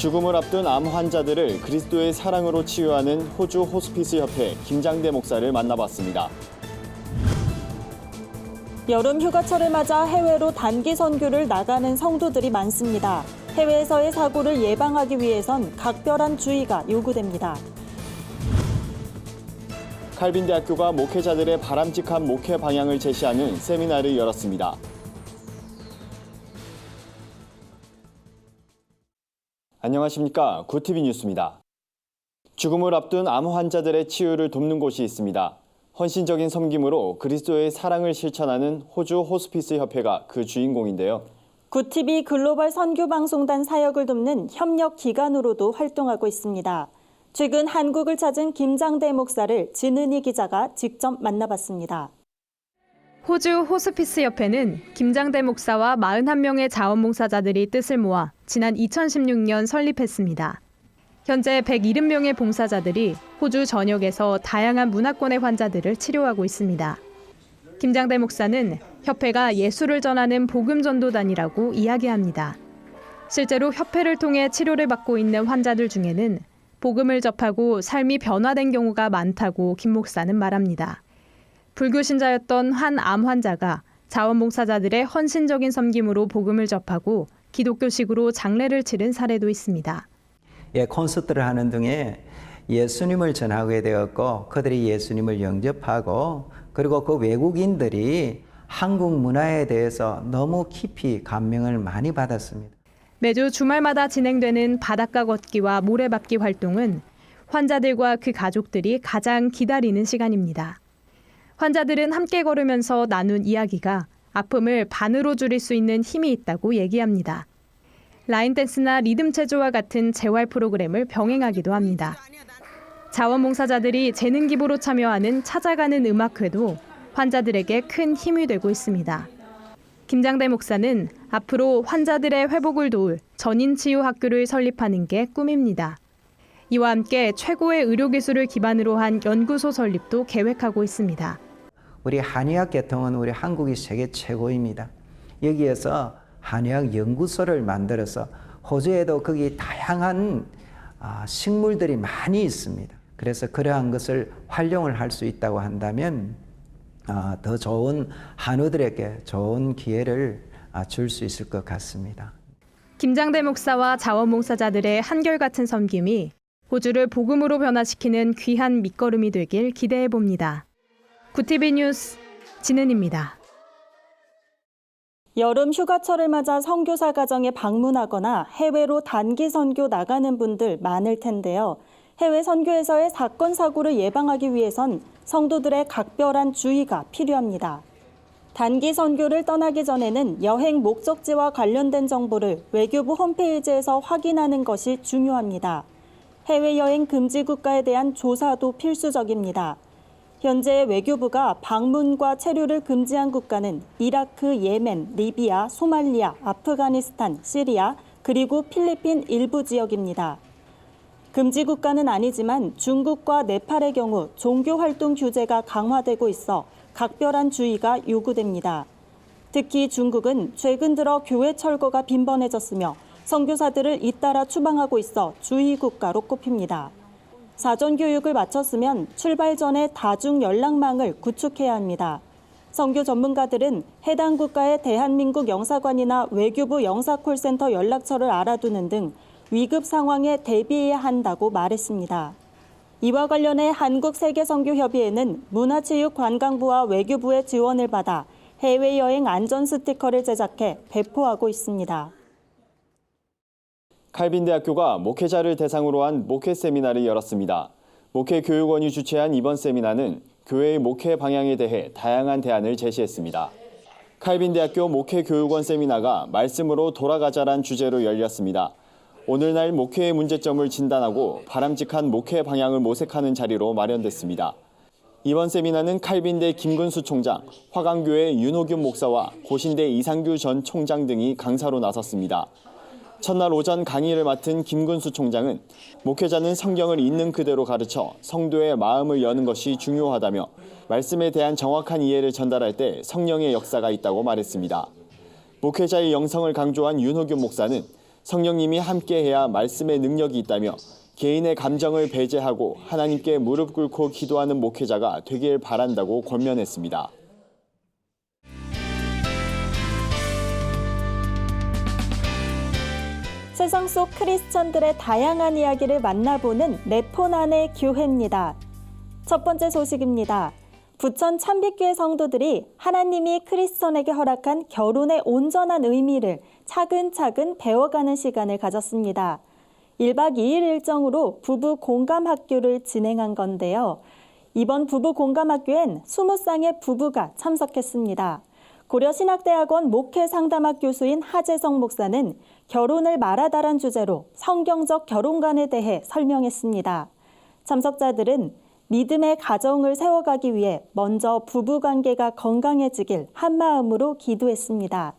죽음을 앞둔 암 환자들을 그리스도의 사랑으로 치유하는 호주 호스피스 협회 김장대 목사를 만나봤습니다. 여름 휴가철을 맞아 해외로 단기 선교를 나가는 성도들이 많습니다. 해외에서의 사고를 예방하기 위해선 각별한 주의가 요구됩니다. 칼빈대학교가 목회자들의 바람직한 목회 방향을 제시하는 세미나를 열었습니다. 안녕하십니까. 구티비 뉴스입니다. 죽음을 앞둔 암 환자들의 치유를 돕는 곳이 있습니다. 헌신적인 섬김으로 그리스도의 사랑을 실천하는 호주 호스피스 협회가 그 주인공인데요. 구티비 글로벌 선교방송단 사역을 돕는 협력 기관으로도 활동하고 있습니다. 최근 한국을 찾은 김장대 목사를 진은희 기자가 직접 만나봤습니다. 호주 호스피스 협회는 김장대 목사와 41명의 자원봉사자들이 뜻을 모아 지난 2016년 설립했습니다. 현재 170명의 봉사자들이 호주 전역에서 다양한 문화권의 환자들을 치료하고 있습니다. 김장대 목사는 협회가 예수를 전하는 복음전도단이라고 이야기합니다. 실제로 협회를 통해 치료를 받고 있는 환자들 중에는 복음을 접하고 삶이 변화된 경우가 많다고 김 목사는 말합니다. 불교 신자였던 한 암 환자가 자원봉사자들의 헌신적인 섬김으로 복음을 접하고 기독교식으로 장례를 치른 사례도 있습니다. 콘서트를 하는 등에 예수님을 전하게 되었고 그들이 예수님을 영접하고 그리고 그 외국인들이 한국 문화에 대해서 너무 깊이 감명을 많이 받았습니다. 매주 주말마다 진행되는 바닷가 걷기와 모래밟기 활동은 환자들과 그 가족들이 가장 기다리는 시간입니다. 환자들은 함께 걸으면서 나눈 이야기가 아픔을 반으로 줄일 수 있는 힘이 있다고 얘기합니다. 라인댄스나 리듬 체조와 같은 재활 프로그램을 병행하기도 합니다. 자원봉사자들이 재능 기부로 참여하는 찾아가는 음악회도 환자들에게 큰 힘이 되고 있습니다. 김장대 목사는 앞으로 환자들의 회복을 도울 전인치유학교를 설립하는 게 꿈입니다. 이와 함께 최고의 의료기술을 기반으로 한 연구소 설립도 계획하고 있습니다. 우리 한의학 계통은 우리 한국이 세계 최고입니다. 여기에서 한의학 연구소를 만들어서 호주에도 거기 다양한 식물들이 많이 있습니다. 그래서 그러한 것을 활용을 할 수 있다고 한다면 더 좋은 한우들에게 좋은 기회를 줄 수 있을 것 같습니다. 김장대 목사와 자원봉사자들의 한결같은 섬김이 호주를 복음으로 변화시키는 귀한 밑거름이 되길 기대해 봅니다. 구티비 뉴스 진은입니다. 여름 휴가철을 맞아 선교사 가정에 방문하거나 해외로 단기 선교 나가는 분들 많을 텐데요. 해외 선교에서의 사건, 사고를 예방하기 위해선 성도들의 각별한 주의가 필요합니다. 단기 선교를 떠나기 전에는 여행 목적지와 관련된 정보를 외교부 홈페이지에서 확인하는 것이 중요합니다. 해외여행 금지 국가에 대한 조사도 필수적입니다. 현재 외교부가 방문과 체류를 금지한 국가는 이라크, 예멘, 리비아, 소말리아, 아프가니스탄, 시리아, 그리고 필리핀 일부 지역입니다. 금지 국가는 아니지만 중국과 네팔의 경우 종교활동 규제가 강화되고 있어 각별한 주의가 요구됩니다. 특히 중국은 최근 들어 교회 철거가 빈번해졌으며 선교사들을 잇따라 추방하고 있어 주의 국가로 꼽힙니다. 사전 교육을 마쳤으면 출발 전에 다중 연락망을 구축해야 합니다. 선교 전문가들은 해당 국가의 대한민국 영사관이나 외교부 영사콜센터 연락처를 알아두는 등 위급 상황에 대비해야 한다고 말했습니다. 이와 관련해 한국세계선교협의회는 문화체육관광부와 외교부의 지원을 받아 해외여행 안전 스티커를 제작해 배포하고 있습니다. 칼빈대학교가 목회자를 대상으로 한 목회 세미나를 열었습니다. 목회교육원이 주최한 이번 세미나는 교회의 목회 방향에 대해 다양한 대안을 제시했습니다. 칼빈대학교 목회교육원 세미나가 말씀으로 돌아가자란 주제로 열렸습니다. 오늘날 목회의 문제점을 진단하고 바람직한 목회 방향을 모색하는 자리로 마련됐습니다. 이번 세미나는 칼빈대 김근수 총장, 화강교회 윤호균 목사와 고신대 이상규 전 총장 등이 강사로 나섰습니다. 첫날 오전 강의를 맡은 김근수 총장은 목회자는 성경을 있는 그대로 가르쳐 성도의 마음을 여는 것이 중요하다며 말씀에 대한 정확한 이해를 전달할 때 성령의 역사가 있다고 말했습니다. 목회자의 영성을 강조한 윤호균 목사는 성령님이 함께해야 말씀의 능력이 있다며 개인의 감정을 배제하고 하나님께 무릎 꿇고 기도하는 목회자가 되길 바란다고 권면했습니다. 세상 속 크리스천들의 다양한 이야기를 만나보는 네포난의 교회입니다. 첫 번째 소식입니다. 부천 참빛교회 성도들이 하나님이 크리스천에게 허락한 결혼의 온전한 의미를 차근차근 배워가는 시간을 가졌습니다. 1박 2일 일정으로 부부 공감학교를 진행한 건데요. 이번 부부 공감학교엔 20쌍의 부부가 참석했습니다. 고려신학대학원 목회상담학 교수인 하재성 목사는 결혼을 말하다란 주제로 성경적 결혼관에 대해 설명했습니다. 참석자들은 믿음의 가정을 세워가기 위해 먼저 부부관계가 건강해지길 한마음으로 기도했습니다.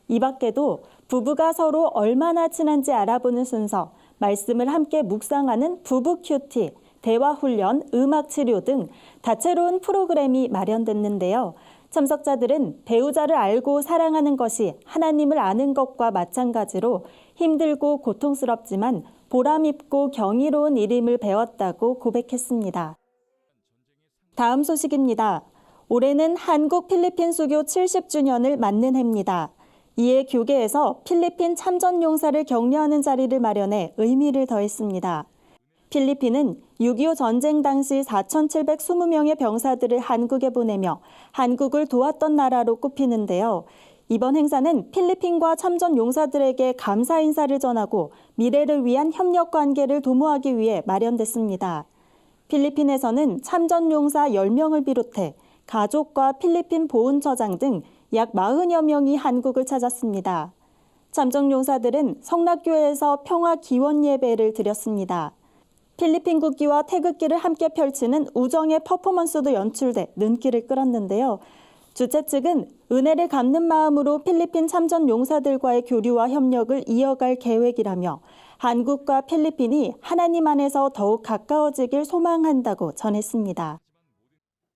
이 밖에도 부부가 서로 얼마나 친한지 알아보는 순서, 말씀을 함께 묵상하는 부부 큐티, 대화훈련, 음악치료 등 다채로운 프로그램이 마련됐는데요. 참석자들은 배우자를 알고 사랑하는 것이 하나님을 아는 것과 마찬가지로 힘들고 고통스럽지만 보람있고 경이로운 일임을 배웠다고 고백했습니다. 다음 소식입니다. 올해는 한국 필리핀 수교 70주년을 맞는 해입니다. 이에 교계에서 필리핀 참전용사를 격려하는 자리를 마련해 의미를 더했습니다. 필리핀은 6.25 전쟁 당시 4,720명의 병사들을 한국에 보내며 한국을 도왔던 나라로 꼽히는데요. 이번 행사는 필리핀과 참전 용사들에게 감사 인사를 전하고 미래를 위한 협력 관계를 도모하기 위해 마련됐습니다. 필리핀에서는 참전 용사 10명을 비롯해 가족과 필리핀 보훈처장 등 약 40여 명이 한국을 찾았습니다. 참전 용사들은 성락교회에서 평화 기원 예배를 드렸습니다. 필리핀 국기와 태극기를 함께 펼치는 우정의 퍼포먼스도 연출돼 눈길을 끌었는데요. 주최 측은 은혜를 갚는 마음으로 필리핀 참전 용사들과의 교류와 협력을 이어갈 계획이라며 한국과 필리핀이 하나님 안에서 더욱 가까워지길 소망한다고 전했습니다.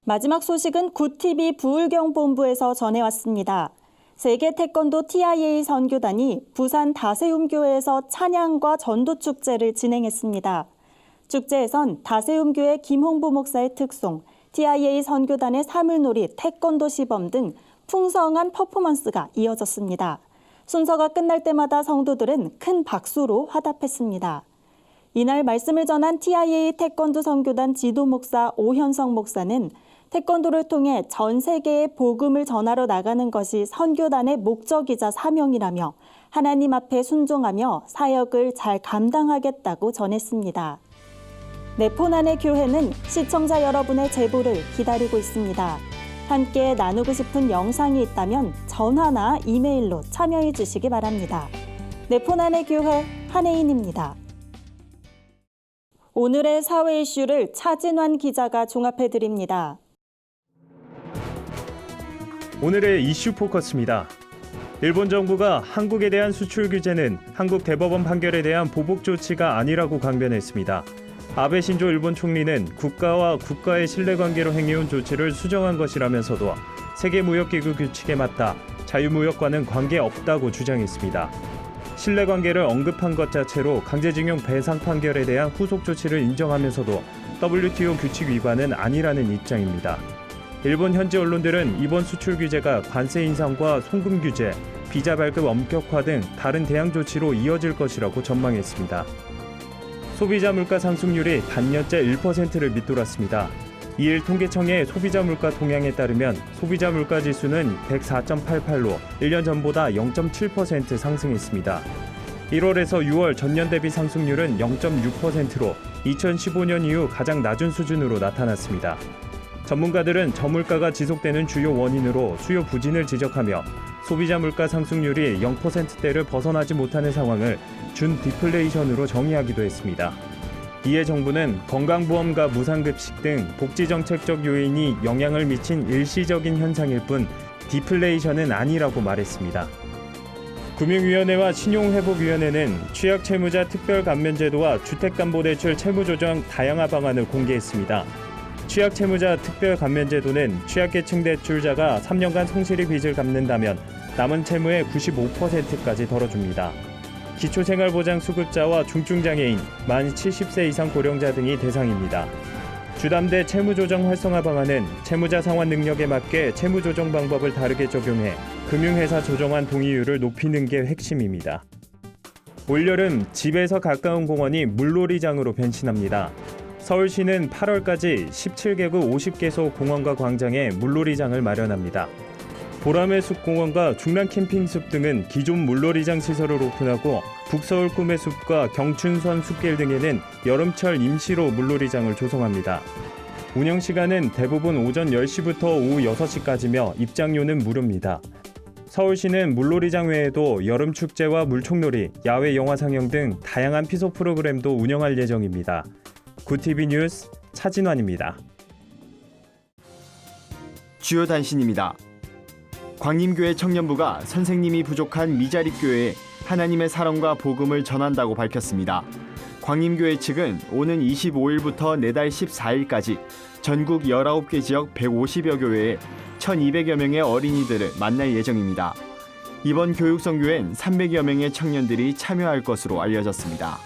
마지막 소식은 구TV 부울경본부에서 전해왔습니다. 세계 태권도 TIA 선교단이 부산 다세움교회에서 찬양과 전도축제를 진행했습니다. 축제에선 다세움교회 김홍부 목사의 특송, TIA 선교단의 사물놀이, 태권도 시범 등 풍성한 퍼포먼스가 이어졌습니다. 순서가 끝날 때마다 성도들은 큰 박수로 화답했습니다. 이날 말씀을 전한 TIA 태권도 선교단 지도 목사 오현성 목사는 태권도를 통해 전 세계에 복음을 전하러 나가는 것이 선교단의 목적이자 사명이라며 하나님 앞에 순종하며 사역을 잘 감당하겠다고 전했습니다. 네포난의 교회는 시청자 여러분의 제보를 기다리고 있습니다. 함께 나누고 싶은 영상이 있다면 전화나 이메일로 참여해 주시기 바랍니다. 네포난의 교회 한혜인입니다. 오늘의 사회 이슈를 차진환 기자가 종합해 드립니다. 오늘의 이슈 포커스입니다. 일본 정부가 한국에 대한 수출 규제는 한국 대법원 판결에 대한 보복 조치가 아니라고 강변했습니다. 아베 신조 일본 총리는 국가와 국가의 신뢰관계로 행해온 조치를 수정한 것이라면서도 세계무역기구 규칙에 맞다 자유무역과는 관계없다고 주장했습니다. 신뢰관계를 언급한 것 자체로 강제징용 배상 판결에 대한 후속 조치를 인정하면서도 WTO 규칙 위반은 아니라는 입장입니다. 일본 현지 언론들은 이번 수출 규제가 관세 인상과 송금 규제, 비자 발급 엄격화 등 다른 대항 조치로 이어질 것이라고 전망했습니다. 소비자 물가 상승률이 단년째 1%를 밑돌았습니다. 이일 통계청의 소비자 물가 동향에 따르면 소비자 물가 지수는 104.88로 1년 전보다 0.7% 상승했습니다. 1월에서 6월 전년 대비 상승률은 0.6%로 2015년 이후 가장 낮은 수준으로 나타났습니다. 전문가들은 저물가가 지속되는 주요 원인으로 수요 부진을 지적하며 소비자 물가 상승률이 0%대를 벗어나지 못하는 상황을 준 디플레이션으로 정의하기도 했습니다. 이에 정부는 건강보험과 무상급식 등 복지정책적 요인이 영향을 미친 일시적인 현상일 뿐 디플레이션은 아니라고 말했습니다. 금융위원회와 신용회복위원회는 취약채무자 특별감면제도와 주택담보대출 채무조정 다양화 방안을 공개했습니다. 취약채무자 특별감면제도는 취약계층 대출자가 3년간 성실히 빚을 갚는다면 남은 채무의 95%까지 덜어줍니다. 기초생활보장수급자와 중증장애인, 만 70세 이상 고령자 등이 대상입니다. 주담대 채무조정 활성화 방안은 채무자 상환 능력에 맞게 채무조정 방법을 다르게 적용해 금융회사 조정안 동의율을 높이는 게 핵심입니다. 올여름 집에서 가까운 공원이 물놀이장으로 변신합니다. 서울시는 8월까지 17개구 50개소 공원과 광장에 물놀이장을 마련합니다. 보람의 숲 공원과 중랑 캠핑숲 등은 기존 물놀이장 시설을 오픈하고 북서울 꿈의 숲과 경춘선 숲길 등에는 여름철 임시로 물놀이장을 조성합니다. 운영 시간은 대부분 오전 10시부터 오후 6시까지며 입장료는 무료입니다. 서울시는 물놀이장 외에도 여름축제와 물총놀이, 야외 영화 상영 등 다양한 피서 프로그램도 운영할 예정입니다. 구TV 뉴스 차진환입니다. 주요 단신입니다. 광림교회 청년부가 선생님이 부족한 미자립 교회에 하나님의 사랑과 복음을 전한다고 밝혔습니다. 광림교회 측은 오는 25일부터 내달 14일까지 전국 19개 지역 150여 교회에 1,200여 명의 어린이들을 만날 예정입니다. 이번 교육선교엔 300여 명의 청년들이 참여할 것으로 알려졌습니다.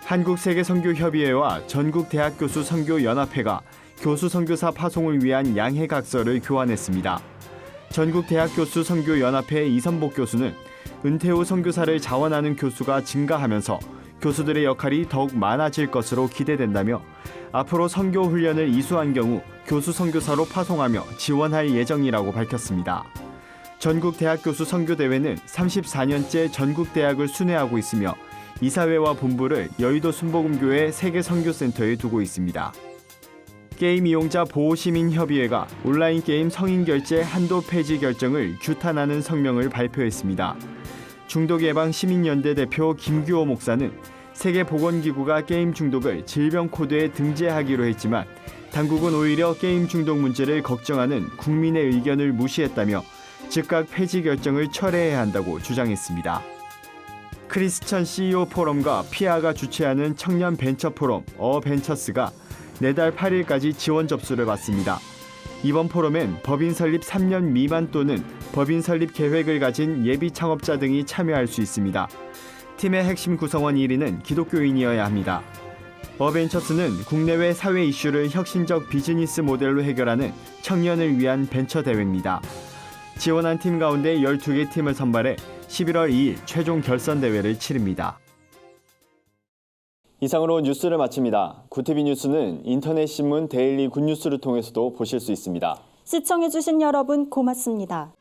한국세계선교협의회와 전국대학교수선교연합회가 교수선교사 파송을 위한 양해각서를 교환했습니다. 전국대학교수선교연합회 이선복 교수는 은퇴 후 선교사를 자원하는 교수가 증가하면서 교수들의 역할이 더욱 많아질 것으로 기대된다며 앞으로 선교 훈련을 이수한 경우 교수 선교사로 파송하며 지원할 예정이라고 밝혔습니다. 전국대학교수 선교대회는 34년째 전국대학을 순회하고 있으며 이사회와 본부를 여의도 순복음교회 세계선교센터에 두고 있습니다. 게임 이용자 보호시민협의회가 온라인 게임 성인 결제 한도 폐지 결정을 규탄하는 성명을 발표했습니다. 중독 예방 시민연대 대표 김규호 목사는 세계보건기구가 게임 중독을 질병 코드에 등재하기로 했지만 당국은 오히려 게임 중독 문제를 걱정하는 국민의 의견을 무시했다며 즉각 폐지 결정을 철회해야 한다고 주장했습니다. 크리스천 CEO 포럼과 피아가 주최하는 청년 벤처 포럼 어벤처스가 내달 8일까지 지원 접수를 받습니다. 이번 포럼엔 법인 설립 3년 미만 또는 법인 설립 계획을 가진 예비 창업자 등이 참여할 수 있습니다. 팀의 핵심 구성원 1위는 기독교인이어야 합니다. 어벤처스는 국내외 사회 이슈를 혁신적 비즈니스 모델로 해결하는 청년을 위한 벤처 대회입니다. 지원한 팀 가운데 12개 팀을 선발해 11월 2일 최종 결선 대회를 치릅니다. 이상으로 뉴스를 마칩니다. 구TV 뉴스는 인터넷 신문 데일리 굿뉴스를 통해서도 보실 수 있습니다. 시청해주신 여러분 고맙습니다.